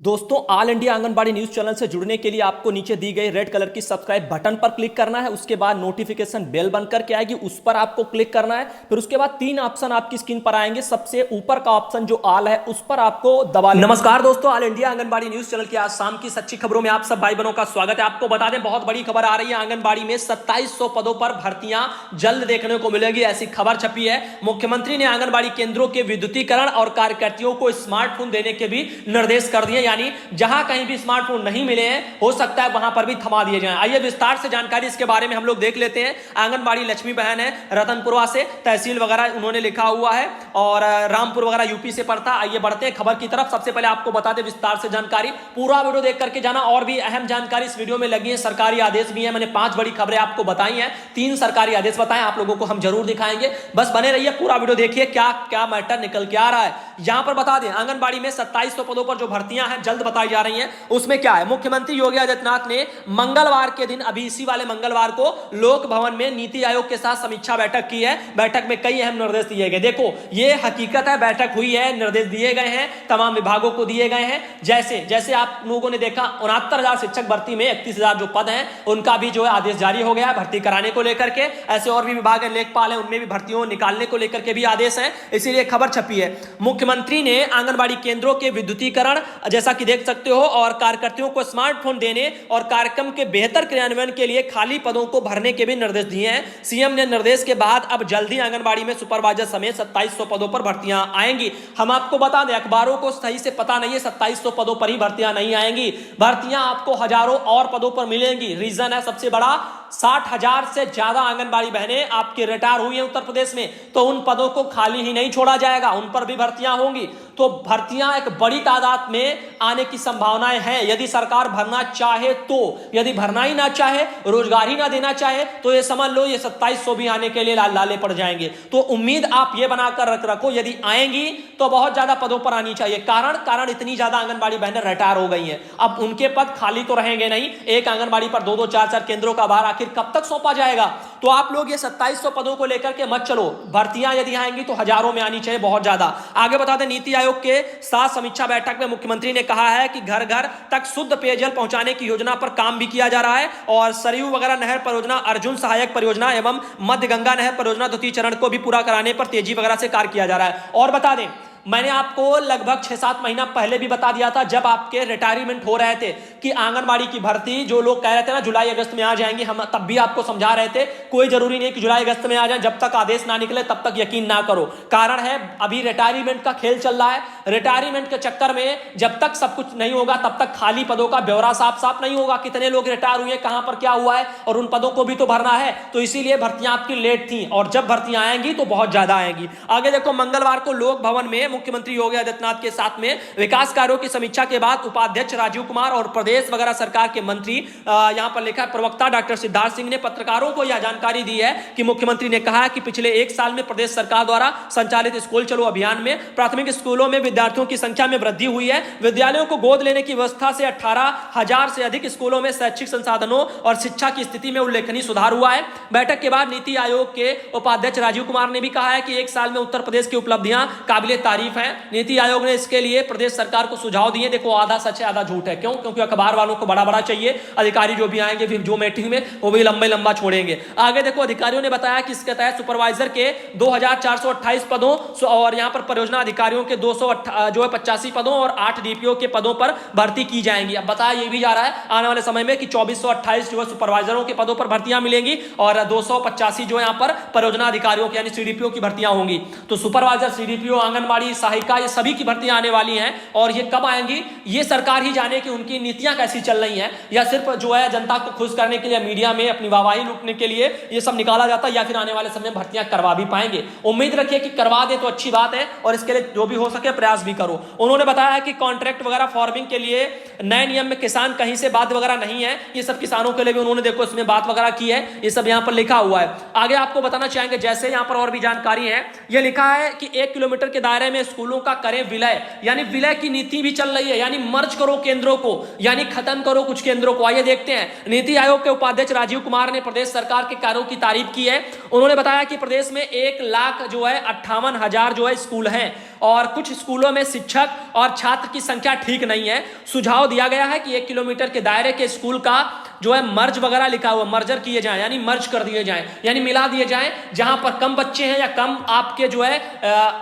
दोस्तों, all India anganwadi news channel से जुड़ने के लिए आपको नीचे दी गई रेड कलर की सब्सक्राइब बटन पर क्लिक करना है। उसके बाद नोटिफिकेशन बेल बनकर के आएगी, उस पर आपको क्लिक करना है। फिर उसके बाद तीन ऑप्शन आपकी स्क्रीन पर आएंगे। सबसे ऊपर का ऑप्शन जो ऑल है उस पर आपको दबा। नमस्कार दोस्तों, all India anganwadi news channel की आज शाम की सच्ची खबरों में आप सब भाई बहनों का स्वागत है। आपको बता दें, बहुत बड़ी खबर आ रही है। आंगनबाड़ी में 2700 पदों पर भर्तियां जल्द देखने को मिलेगी, ऐसी खबर छपी है। मुख्यमंत्री ने आंगनबाड़ी केंद्रों के विद्युतीकरण और कार्यकर्तियों को स्मार्टफोन देने के भी निर्देश कर दिए, यानी जहां कहीं भी स्मार्टफोन नहीं मिले हैं, हो सकता है वहां पर भी थमा दिए जाएं। आइए विस्तार से जानकारी इसके बारे में हम लोग देख लेते हैं। आंगनबाड़ी लक्ष्मी बहन है रतनपुरवा से, तहसील वगैरह उन्होंने लिखा हुआ है और रामपुर वगैरह यूपी से पड़ता। आइए बढ़ते हैं खबर की तरफ। सबसे पहले आपको बता दें विस्तार से जानकारी, पूरा वीडियो देख करके जाना। और भी अहम जानकारी इस वीडियो में लगी है, सरकारी आदेश भी है। मैंने 5 बड़ी खबरें आपको बताई हैं, 3 सरकारी आदेश बताएं, आप लोगों को हम जरूर दिखाएंगे। बस बने रहिए, पूरा वीडियो देखिए क्या क्या मैटर निकल के आ रहा है। यहां पर बता दें, आंगनबाड़ी में 2700 पदों पर जो भर्तियां हैं जल्द बताई जा रही हैं, उसमें क्या है। मुख्यमंत्री योगी आदित्यनाथ ने मंगलवार के दिन, अभी इसी वाले मंगलवार को, लोक भवन में नीति आयोग के साथ समीक्षा बैठक की है। बैठक में कई अहम निर्देश दिए गए। देखो, ये हकीकत है, बैठक हुई है, निर्देश दिए गए हैं, तमाम विभागों को दिए गए हैं। जैसे जैसे आप लोगों ने देखा, 69,000 शिक्षक भर्ती में 31,000 जो पद हैं उनका भी जो है आदेश जारी हो गया भर्ती कराने को लेकर के। ऐसे और भी विभाग है, लेखपाल है, उनमें भी भर्तियों निकालने को लेकर के भी आदेश है, इसीलिए खबर छपी है। मुख्यमंत्री ने आंगनबाड़ी केंद्रों के विद्युतीकरण, जैसा कि देख सकते हो, और कार्यकर्तियों को स्मार्टफोन देने और कार्यक्रम के बेहतर क्रियान्वयन के लिए खाली पदों को भरने के भी निर्देश दिए हैं। सीएम ने निर्देश के बाद अब जल्दी आंगनबाड़ी में सुपरवाइजर समेत 2700 पदों पर भर्तियां आएंगी। हम आपको बता दें, अखबारों को सही से पता नहीं है, 2700 पदों पर ही भर्तियां नहीं आएंगी। भर्तियां आपको हजारों और पदों पर मिलेंगी। रीजन है सबसे बड़ा, 60,000 से ज्यादा आंगनबाड़ी बहनें आपके रिटायर हुई हैं उत्तर प्रदेश में, तो उन पदों को खाली ही नहीं छोड़ा जाएगा, उन पर भी भर्तियां होंगी। तो भर्तियां एक बड़ी तादाद में आने की संभावनाएं हैं, यदि सरकार भरना चाहे तो। यदि भरना ही ना चाहे, रोजगार ही ना देना चाहे, तो ये समझ लो ये 2700 भी आने के लिए लाले पड़ जाएंगे। तो उम्मीद आप ये बनाकर रखो, यदि आएंगी तो बहुत ज्यादा पदों पर आनी चाहिए। कारण इतनी ज्यादा आंगनबाड़ी बहनें रिटायर हो गई हैं, अब उनके पद खाली तो रहेंगे नहीं। एक आंगनबाड़ी पर 2-2, 4-4 केंद्रों का भार आखिर कब तक सौंपा जाएगा। तो आप लोग ये 2700 पदों को लेकर के मत चलो, भर्तियां यदि आएंगी तो हजारों में आनी चाहिए, बहुत ज्यादा। आगे बता दें, नीति आयोग के साथ समीक्षा बैठक में मुख्यमंत्री ने कहा है कि घर घर तक शुद्ध पेयजल पहुंचाने की योजना पर काम भी किया जा रहा है, और सरयू वगैरह नहर परियोजना, अर्जुन सहायक परियोजना एवं मध्य गंगा नहर परियोजना द्वितीय चरण को भी पूरा कराने पर तेजी वगैरह से कार्य किया जा रहा है। और बता दें, मैंने आपको लगभग 6-7 महीना पहले भी बता दिया था, जब आपके रिटायरमेंट हो रहे थे, कि आंगनबाड़ी की भर्ती जो लोग कह रहे थे ना जुलाई अगस्त में आ जाएंगी, हम तब भी आपको समझा रहे थे कोई जरूरी नहीं कि जुलाई अगस्त में आ जाए, जब तक आदेश ना निकले तब तक यकीन ना करो। कारण है, अभी रिटायरमेंट का खेल चल रहा है। रिटायरमेंट के चक्कर में जब तक सब कुछ नहीं होगा तब तक खाली पदों का ब्यौरा साफ नहीं होगा, कितने लोग रिटायर हुए, कहां पर क्या हुआ है, और उन पदों को भी तो भरना है। तो इसीलिए भर्तियां आपकी लेट थी, और जब भर्तियां आएंगी तो बहुत ज्यादा आएंगी। आगे देखो, मंगलवार को लोक भवन में मुख्यमंत्री योगी आदित्यनाथ के साथ में विकास कार्यों की समीक्षा के बाद उपाध्यक्ष राजीव कुमार और प्रदेश वगैरह सरकार के मंत्री, यहां पर लिखा है प्रवक्ता डॉक्टर सिद्धार्थ सिंह ने पत्रकारों को यह जानकारी दी है कि मुख्यमंत्री ने कहा कि पिछले 1 साल में प्रदेश सरकार द्वारा संचालित स्कूल चलो अभियान में प्राथमिक स्कूलों में विद्यार्थियों की संख्या में वृद्धि हुई है। विद्यालयों को गोद लेने की व्यवस्था से 18,000 से अधिक स्कूलों में शैक्षिक संसाधनों और शिक्षा की स्थिति में उल्लेखनीय सुधार हुआ है। बैठक के बाद नीति आयोग के उपाध्यक्ष राजीव कुमार ने भी कहा है कि 1 साल में उत्तर प्रदेश की उपलब्धियां काबिले तारीफ हैं। नीति आयोग ने इसके लिए प्रदेश सरकार को सुझाव दिए। देखो, आधा सच है आधा झूठ है। क्यों? क्योंकि अखबार वालों को बड़ा बड़ा चाहिए, अधिकारी जो भी आएंगे फिर जो मीटिंग में, वो भी लंबा छोड़ेंगे। आगे देखो, अधिकारियों ने बताया कि इसके तहत सुपरवाइजर के 2428 पदों और यहां पर परियोजना अधिकारियों के 285 पदों और 8 डीपीओ के पदों पर भर्ती की जाएंगी। अब बताया ये भी जा रहा है आने वाले समय में कि 2428 जो है सुपरवाइजरों के पदों पर भर्तियां मिलेंगी, और 285 जो यहां पर परियोजना अधिकारियों के यानी सीडीपीओ की भर्तियां होंगी। तो सुपरवाइजर, सीडीपीओ, आंगनबाड़ी सहायिका, ये सभी की भर्तियां आने वाली हैं। और ये कब आएंगी ये सरकार ही जाने कि उनकी नीतियां कैसी चल रही हैं, या सिर्फ जो है जनता को खुश करने के लिए, मीडिया में अपनी वाहवाही लूटने के लिए ये सब निकाला जाता है, या फिर आने वाले समय में भर्तियां करवा भी पाएंगे। उम्मीद रखिए कि करवा दे तो अच्छी बात है, और इसके लिए जो भी हो सके प्रयास भी करो। उन्होंने बताया कि कॉन्ट्रैक्ट वगैरह फार्मिंग के लिए नए नियम में किसान कहीं से बात वगैरह नहीं है, ये सब किसानों के लिए भी उन्होंने देखो इसमें बात वगैरह की है, ये सब यहां पर लिखा हुआ है। आगे आपको बताना चाहेंगे, जैसे यहां पर और भी जानकारी है, यह लिखा है कि 1 किलोमीटर के दायरे में में स्कूलों का करें विलय, यानी विलय की नीति भी चल रही है, यानी मर्ज करो केंद्रों को, यानी खत्म करो कुछ केंद्रों को। आइए देखते हैं। नीति आयोग के उपाध्यक्ष राजीव कुमार ने प्रदेश सरकार के कार्यों की तारीफ की है। उन्होंने बताया कि प्रदेश में 1,58,000 जो है स्कूल हैं और कुछ स्कूलों में शिक्षक और छात्र की संख्या ठीक नहीं है। सुझाव दिया गया है कि 1 किलोमीटर के दायरे के स्कूल का जो है मर्ज वगैरह लिखा हुआ, मर्जर किए जाएं, यानी मर्ज कर दिए जाएं, यानी मिला दिए जाएं। जहां पर कम बच्चे हैं या कम आपके जो है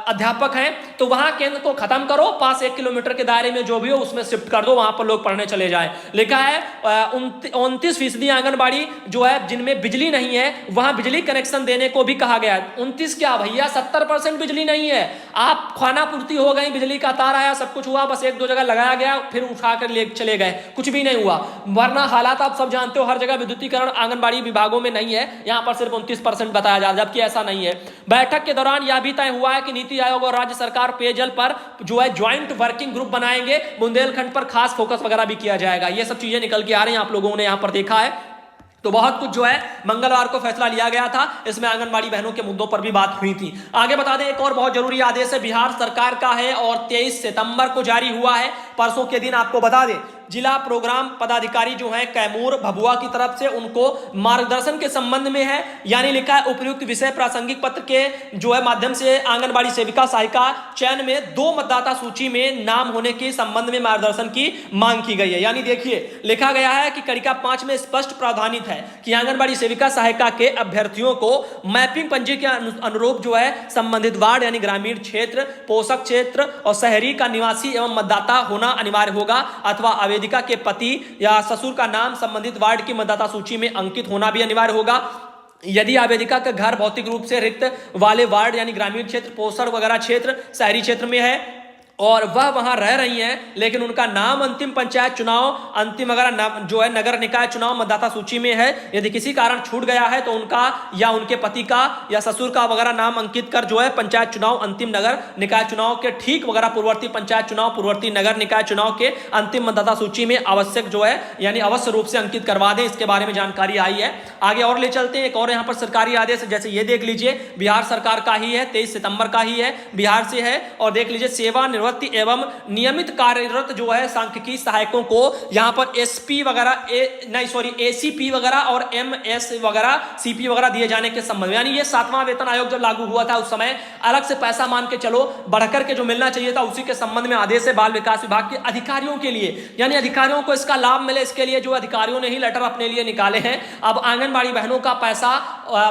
अध्यापक हैं, तो वहां केंद्र को खत्म करो, पास 1 किलोमीटर के दायरे में जो भी हो उसमें शिफ्ट कर दो, वहां पर लोग पढ़ने चले जाएं। लिखा है 29% आंगनबाड़ी जो है जिनमें बिजली नहीं है वहां बिजली कनेक्शन देने को भी कहा गया है। 29 क्या भैया, 70% बिजली नहीं है। आप खाना पूर्ति हो गई, बिजली का तार आया, सब कुछ हुआ, बस 1-2 जगह लगाया गया, फिर उठाकर ले चले गए, कुछ भी नहीं हुआ। वरना हालात आप सब जानते हो, हर जगह विद्युतीकरण आंगनबाड़ी विभागों में नहीं है, यहां पर सिर्फ 29% बताया जा रहा है, जबकि ऐसा नहीं है। बैठक के दौरान यह भी तय हुआ है कि नीति आयोग और राज्य सरकार पेयजल पर जो है ज्वाइंट वर्किंग ग्रुप बनाएंगे, बुंदेलखंड पर खास फोकस वगैरह भी किया जाएगा। ये सब चीजें निकल के आ रही हैं, आप लोगों ने यहां पर देखा है। तो बहुत कुछ जो है मंगलवार को फैसला लिया गया था, इसमें आंगनबाड़ी बहनों के मुद्दों पर भी बात हुई थी। आगे बता दें, एक और बहुत जरूरी आदेश है बिहार सरकार का है और 23 सितंबर को जारी हुआ है, परसों के दिन। आपको बता दें, जिला प्रोग्राम पदाधिकारी जो है कैमूर भभुआ की तरफ से उनको मार्गदर्शन के संबंध में है, यानी लिखा है उपयुक्त विषय प्रासंगिक पत्र के जो है माध्यम से आंगनबाड़ी सेविका सहायिका चयन में 2 मतदाता सूची में नाम होने के संबंध में मार्गदर्शन की मांग की गई है। यानी देखिए, लिखा गया है कि कड़िका 5 में स्पष्ट प्रावधानित है कि आंगनबाड़ी सेविका सहायिका के अभ्यर्थियों को मैपिंग पंजी के अनुरूप जो है संबंधित वार्ड यानी ग्रामीण क्षेत्र, पोषक क्षेत्र और शहरी का निवासी एवं मतदाता होना अनिवार्य होगा, अथवा आवेदिका के पति या ससुर का नाम संबंधित वार्ड की मतदाता सूची में अंकित होना भी अनिवार्य होगा। यदि आवेदिका का घर भौतिक रूप से रिक्त वाले वार्ड यानी ग्रामीण क्षेत्र, पोषक वगैरह क्षेत्र, शहरी क्षेत्र में है और वह वहां रह रही हैं, लेकिन उनका नाम अंतिम पंचायत चुनाव, अंतिम अगर जो है नगर निकाय चुनाव मतदाता सूची में है, यदि किसी कारण छूट गया है तो उनका या उनके पति का या ससुर का वगैरह नाम अंकित कर जो है पंचायत चुनाव, अंतिम नगर निकाय चुनाव के ठीक वगैरह पूर्ववर्ती पंचायत चुनाव, पूर्ववर्ती नगर निकाय चुनाव के अंतिम मतदाता सूची में आवश्यक जो है यानी अवश्य रूप से अंकित करवा दें। इसके बारे में जानकारी आई है। आगे और ले चलते हैं। एक और यहाँ पर सरकारी आदेश, जैसे ये देख लीजिए, बिहार सरकार का ही है, 23 सितंबर का ही है, बिहार से है। और देख लीजिए, सेवानिवृत्त एवं नियमित कार्यरत जो है सांख्यिकी सहायकों को यहां पर एसपी वगैरह एसीपी वगैरह और एमएस वगैरह सीपी वगैरह दिए जाने के संबंध में, यानी ये 7वां वेतन आयोग जब लागू हुआ था उस समय अलग से पैसा मान के चलो, बढ़कर के जो मिलना चाहिए था उसी के संबंध में आदेश है बाल विकास विभाग के अधिकारियों के लिए, यानी अधिकारियों को इसका लाभ मिले, इसके लिए जो अधिकारियों ने ही लेटर अपने लिए निकाले हैं। अब आंगनबाड़ी बहनों का पैसा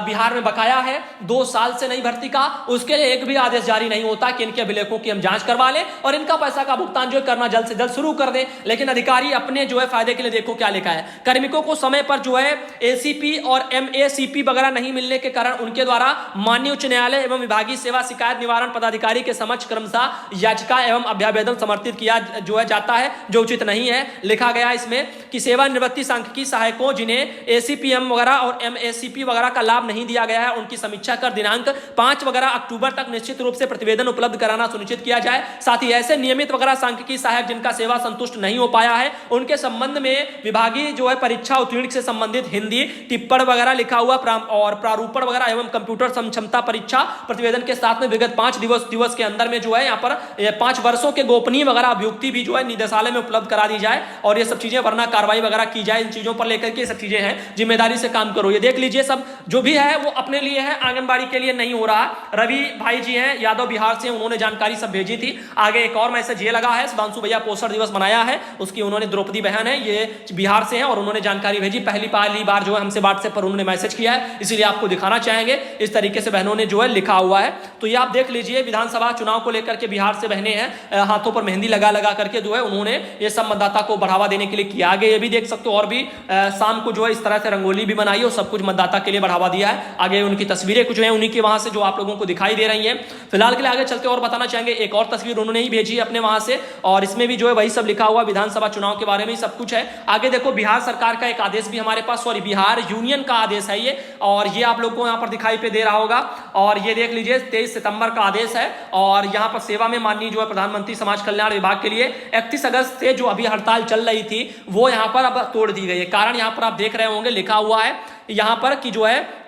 बिहार में बकाया है 2 साल से नहीं भर्ती का, उसके लिए एक भी आदेश जारी नहीं होता कि इनके अभिलेखों की हम जांच करवा लें और इनका पैसा का भुगतान जो करना जल्द से जल्द शुरू कर दें। लेकिन अधिकारी अपने जो है फायदे के लिए देखो क्या लिखा है, कार्मिकों को समय पर जो है एसीपी और एमएसीपी वगैरह नहीं मिलने के कारण उनके द्वारा माननीय उच्च न्यायालय एवं विभागीय सेवा शिकायत निवारण पदाधिकारी के समक्ष क्रमशः याचिका एवं अभ्यावेदन समर्पित किया जो है जाता है, जो उचित नहीं है। लिखा गया इसमें कि सेवानिवृत्ति सांख्यिकी सहायकों जिन्हें एसीपीएम वगैरह और एमएसीपी वगैरह का लाभ नहीं दिया गया है, उनकी समीक्षा कर दिनांक 5 वगैरह अक्टूबर तक निश्चित रूप से प्रतिवेदन उपलब्ध कराना सुनिश्चित किया जाए। साथ ही ऐसे नियमित वगैरह सांख्यिकी सहायक जिनका सेवा संतुष्ट नहीं हो पाया है उनके संबंध में विभागीय जो है परीक्षा उत्तीर्ण से संबंधित हिंदी टिप्पण वगैरह लिखा हुआ और प्रारूपण वगैरह एवं कंप्यूटर क्षमता परीक्षा प्रतिवेदन के साथ में विगत 5 दिवस के अंदर में जो है यहाँ पर 5 वर्षों के गोपनीय वगैरह अभियुक्ति भी जो है निदेशालय में उपलब्ध करा दी जाए और ये सब चीजें, वरना कार्रवाई वगैरह की जाए। इन चीजों पर लेकर के सब चीजें हैं, जिम्मेदारी से काम करो। ये देख लीजिए, सब जो भी है वो अपने लिए है, आंगनबाड़ी के लिए नहीं हो रहा। रवि भाई जी हैं यादव बिहार से, उन्होंने जानकारी सब भेजी थी। आगे एक और मैसेज ये लगा है, सुधांशु भैया पोषण दिवस मनाया है, उसकी उन्होंने द्रौपदी बहन है, ये बिहार से हैं और उन्होंने जानकारी भेजी। पहली बार जो है हमसे व्हाट्सएप पर उन्होंने मैसेज किया है, इसीलिए आपको दिखाना चाहेंगे। इस तरीके से बहनों ने जो है लिखा हुआ है, तो ये आप देख लीजिए। विधानसभा चुनाव को लेकर के बिहार से बहनें हैं, हाथों पर मेहंदी लगा करके जो है उन्होंने ये सब मतदाता को बढ़ावा देने के लिए किया। आगे ये भी देख सकते हो, और भी शाम को जो है इस तरह से रंगोली भी बनाई और सब कुछ मतदाता के लिए बढ़ावा दिया है। आगे उनकी तस्वीरें कुछ है उन्हीं की वहां से जो आप लोगों को दिखाई दे रही हैं। फिलहाल के लिए आगे चलते और बताना चाहेंगे, एक और तस्वीर उन्होंने ही भेजी अपने वहां से और इसमें भी जो है वही सब लिखा हुआ, विधानसभा चुनाव के बारे में सब कुछ है। आगे देखो, बिहार सरकार का एक आदेश भी हमारे पास, बिहार यूनियन का आदेश है ये, और ये आप लोग को यहाँ पर दिखाई पे दे रहा होगा। और ये देख लीजिए, 23 सितंबर का आदेश है और यहाँ पर सेवा में माननीय जो है प्रधानमंत्री समाज कल्याण विभाग के लिए 31 अगस्त से जो अभी हड़ताल चल रही थी वो यहाँ पर अब तोड़ दी गई है। कारण यहाँ पर आप देख रहे होंगे लिखा हुआ है यहाँ पर कि जो है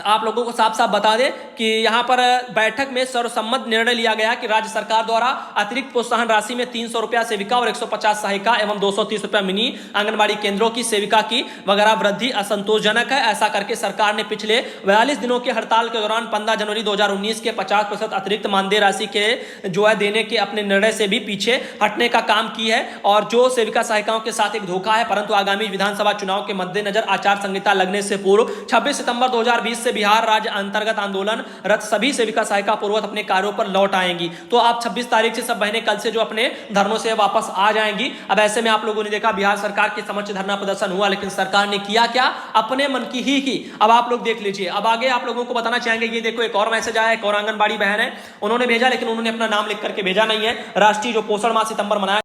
आप लोगों को साफ साफ बता दें कि यहां पर बैठक में सर्वसम्मत निर्णय लिया गया कि राज्य सरकार द्वारा अतिरिक्त प्रोत्साहन राशि में 300 रुपया सेविका और 150 सहायिका एवं 230 रुपया मिनी आंगनबाड़ी केंद्रों की सेविका की वगैरह वृद्धि असंतोषजनक है। ऐसा करके सरकार ने पिछले 42 दिनों के हड़ताल के दौरान 15 जनवरी 2019 के 50% अतिरिक्त मानदेय राशि के जो है देने के अपने निर्णय से भी पीछे हटने का काम की है और जो सेविका सहायिकाओं के साथ एक धोखा है। परंतु आगामी विधानसभा चुनाव के मद्देनजर आचार संहिता लगने से पूर्व 26 सितंबर 2020 बिहार राज्य अंतर्गत आंदोलन रत सभी सेविका सहायिका पूर्वक अपने कार्यों पर लौट आएंगी। तो आप 26 तारीख से सब बहनें कल से जो अपने धरनों से वापस आ जाएंगी। अब ऐसे में आप लोगों ने देखा बिहार सरकार के समक्ष धरना प्रदर्शन हुआ, लेकिन सरकार ने किया क्या, अपने मन की ही की। अब आप लोग देख लीजिए। अब आगे आप लोगों को बताना चाहेंगे, ये देखो एक और मैसेज आया, एक और आंगनबाड़ी बहन है, उन्होंने भेजा, लेकिन उन्होंने अपना नाम लिख करके भेजा नहीं है। राष्ट्रीय जो पोषण माह सितंबर मनाया